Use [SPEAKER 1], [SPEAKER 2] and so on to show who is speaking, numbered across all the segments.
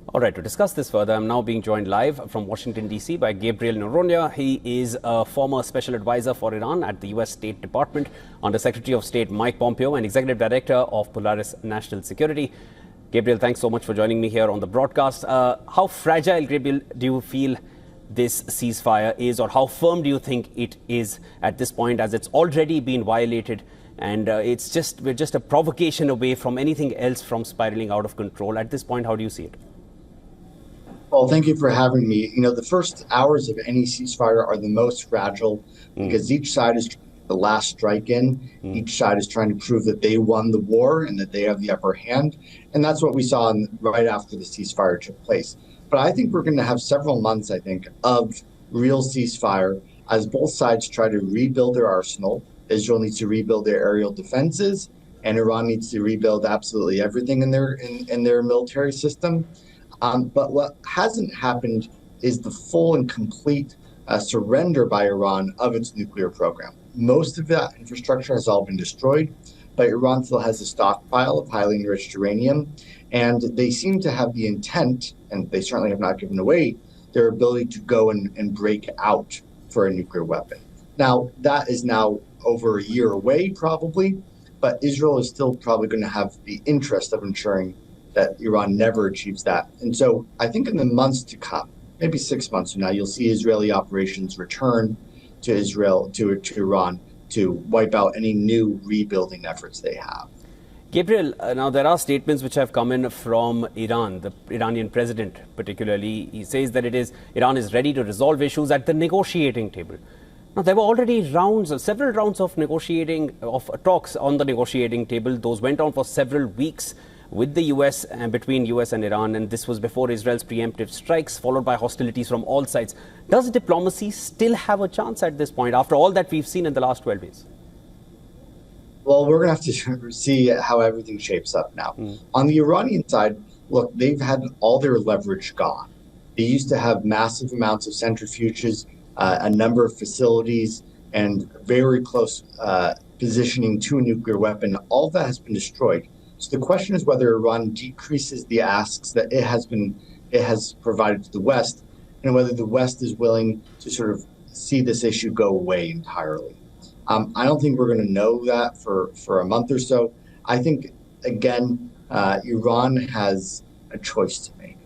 [SPEAKER 1] All right, to discuss this further, I'm now being joined live from Washington, D.C. by Gabriel Noronha. He is a former special advisor for Iran at the U.S. State Department under Secretary of State Mike Pompeo and Executive Director of Polaris National Security. Gabriel, thanks so much for joining me here on the broadcast. How fragile, Gabriel, do you feel this ceasefire is, or how firm do you think it is at this point, as it's already been violated? And we're just a provocation away from anything else from spiraling out of control. At this point, how do you see it?
[SPEAKER 2] Well, thank you for having me. You know, the first hours of any ceasefire are the most fragile because each side is the last strike in. Each side is trying to prove that they won the war and that they have the upper hand. And that's what we saw right after the ceasefire took place. But I think we're going to have several months, I think, of real ceasefire as both sides try to rebuild their arsenal. Israel needs to rebuild their aerial defenses, and Iran needs to rebuild absolutely everything in their military system. But what hasn't happened is the full and complete surrender by Iran of its nuclear program. Most of that infrastructure has all been destroyed, but Iran still has a stockpile of highly enriched uranium, and they seem to have the intent, and they certainly have not given away, their ability to go and break out for a nuclear weapon. Now, that is now over a year away, probably, but Israel is still probably going to have the interest of ensuring that Iran never achieves that. And so I think in the months to come, maybe 6 months from now, you'll see Israeli operations return to Israel, to Iran, to wipe out any new rebuilding efforts they have.
[SPEAKER 1] Gabriel, now there are statements which have come in from Iran, the Iranian president particularly. He says that Iran is ready to resolve issues at the negotiating table. Now, there were already several rounds of talks on the negotiating table. Those went on for several weeks with the US and between US and Iran, and this was before Israel's preemptive strikes, followed by hostilities from all sides. Does diplomacy still have a chance at this point, after all that we've seen in the last 12 days?
[SPEAKER 2] Well, we're going to have to see how everything shapes up now. On the Iranian side, look, they've had all their leverage gone. They used to have massive amounts of centrifuges, a number of facilities, and very close positioning to a nuclear weapon. All that has been destroyed. So the question is whether Iran decreases the asks that it has provided to the West, and whether the West is willing to sort of see this issue go away entirely. I don't think we're going to know that for a month or so. I think, again, Iran has a choice to make.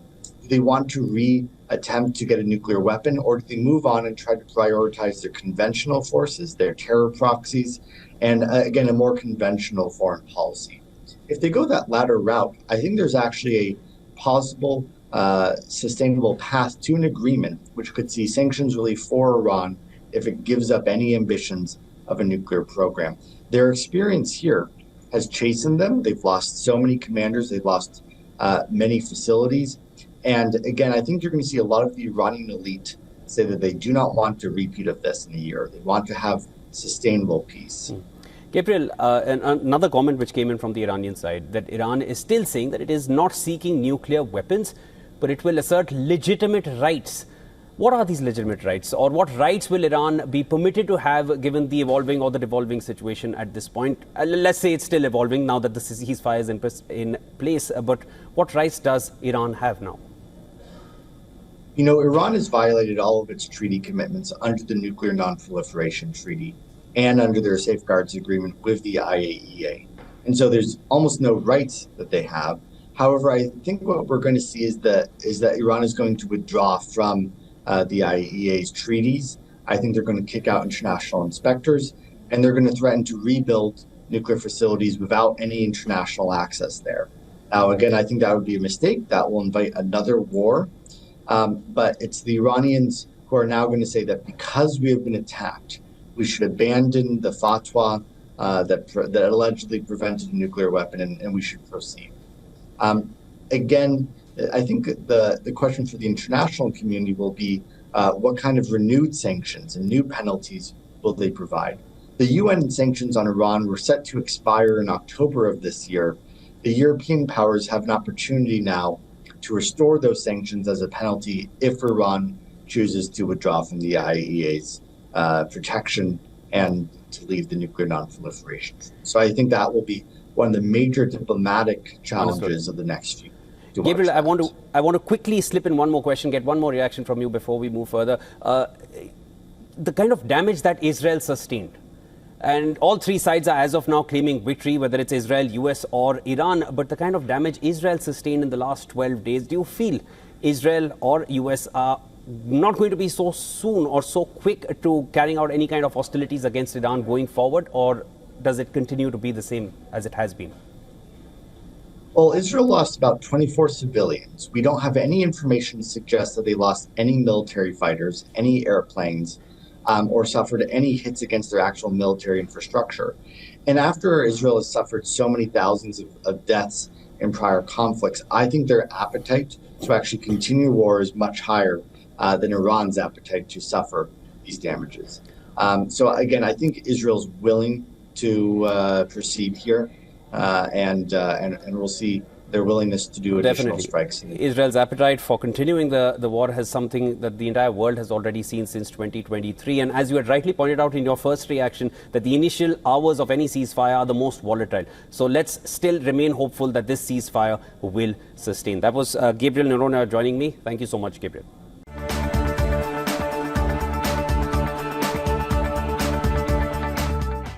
[SPEAKER 2] Do they want to attempt to get a nuclear weapon, or do they move on and try to prioritize their conventional forces, their terror proxies, and again, a more conventional foreign policy? If they go that latter route, I think there's actually a possible sustainable path to an agreement which could see sanctions relief for Iran if it gives up any ambitions of a nuclear program. Their experience here has chastened them. They've lost so many commanders. They've lost many facilities. And again, I think you're going to see a lot of the Iranian elite say that they do not want a repeat of this in a year. They want to have sustainable peace.
[SPEAKER 1] Gabriel, another comment which came in from the Iranian side, that Iran is still saying that it is not seeking nuclear weapons, but it will assert legitimate rights. What are these legitimate rights, or what rights will Iran be permitted to have given the evolving or the devolving situation at this point? Let's say it's still evolving now that the ceasefire is in place, but what rights does Iran have now?
[SPEAKER 2] You know, Iran has violated all of its treaty commitments under the Nuclear Non-Proliferation Treaty and under their safeguards agreement with the IAEA. And so there's almost no rights that they have. However, I think what we're going to see is that Iran is going to withdraw from the IAEA's treaties. I think they're going to kick out international inspectors, and they're going to threaten to rebuild nuclear facilities without any international access there. Now, again, I think that would be a mistake. That will invite another war. But it's the Iranians who are now going to say that because we have been attacked, we should abandon the fatwa that allegedly prevented a nuclear weapon, and we should proceed. Again, I think the question for the international community will be what kind of renewed sanctions and new penalties will they provide? The UN sanctions on Iran were set to expire in October of this year. The European powers have an opportunity now to restore those sanctions as a penalty if Iran chooses to withdraw from the IAEA's protection and to leave the nuclear non-proliferation. So I think that will be one of the major diplomatic challenges of the next few. to
[SPEAKER 1] Gabriel, I
[SPEAKER 2] March
[SPEAKER 1] want to quickly slip in one more question, get one more reaction from you before we move further. The kind of damage that Israel sustained, and all three sides are as of now claiming victory, whether it's Israel, US or Iran, but the kind of damage Israel sustained in the last 12 days, do you feel Israel or US are not going to be so soon or so quick to carrying out any kind of hostilities against Iran going forward, or does it continue to be the same as it has been?
[SPEAKER 2] Well, Israel lost about 24 civilians. We don't have any information to suggest that they lost any military fighters, any airplanes, or suffered any hits against their actual military infrastructure. And after Israel has suffered so many thousands of deaths in prior conflicts, I think their appetite to actually continue war is much higher than Iran's appetite to suffer these damages. So again, I think Israel's willing to proceed here, and we'll see their willingness to do additional strikes.
[SPEAKER 1] Israel's appetite for continuing the war has something that the entire world has already seen since 2023. And as you had rightly pointed out in your first reaction, that the initial hours of any ceasefire are the most volatile. So let's still remain hopeful that this ceasefire will sustain. That was Gabriel Noronha joining me. Thank you so much, Gabriel.